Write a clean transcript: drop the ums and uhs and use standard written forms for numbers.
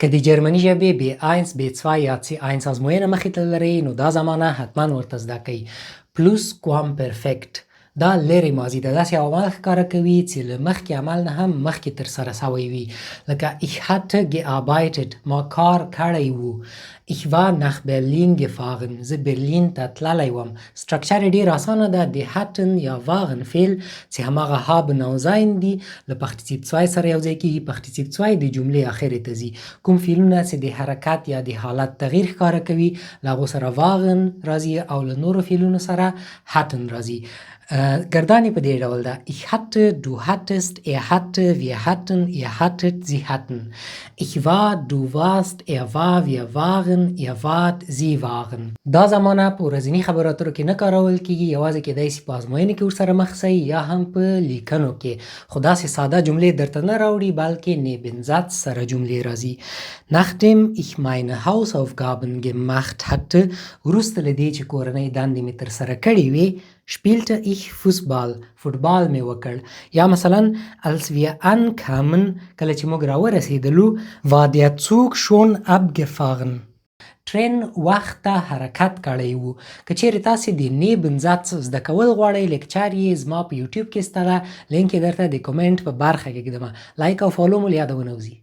که د جرمني ژبې B1 B2 یا C1 ازموینه مخې ته لرئ نو دا زمانه حتما ورته زده کړئ. پلوس کوام پرفیکټ دا لرې ماضي ده، داسې عمل ښکاره کوي چې له مخکې عمل نه هم مخکې ترسره سوی وي، لکه ich hatte gearbeitet ما کار کړی وو. ich war nach Berlin gefahren زه برلین ته تللی وم. سټرکچر یې ډېر اسانه ده. د hatten یا waren فعل چې هماغه haben او sein دي له Partizip 2 سره یو ځای کېږي. Partizip 2 د جملې اخرې ته ځي. کوم فعلونه چې د حرکت یا د حالت تغییر ښکاره کوي له هغو سره waren راځي او له نورو فعلونو سره hatten راځي. گردانی په دې ډول ده: ich hatte, du hattest, er hatte, wir hatten, ihr hattet, sie hatten. ich war, du warst, er war, wir waren, ihr wart, sie waren. دا زمانه په ورځني خبرو اترو کې نه کارول کېږي، یوازې کېدای شي په ازموینې کې ورسره مخ شئ یا هم په لیکنو کې، خو داسې ساده جملې درته نه راوړي بلکې neben Satz سره جملې راځي. nachdem ich meine Hausaufgaben gemacht hatte وروسته له دې چې کورنۍ دندې مې ترسره کړې وې spielte ich Fußball فوټبال مې وکړ. یا مثلا als wir ankamen کله چې موږ راورسېدلو war der Zug schon abgefahren ټرین وخت ته حرکت کړی وو. که چیرې تاسې د neben Satz زده کول غواړئ لیکچر یې زما په یوټیوب کې سته، لینک یې درته د کومنټ په برخه کې ږدمه. لایک او فالو مو له یاده ونه وځي.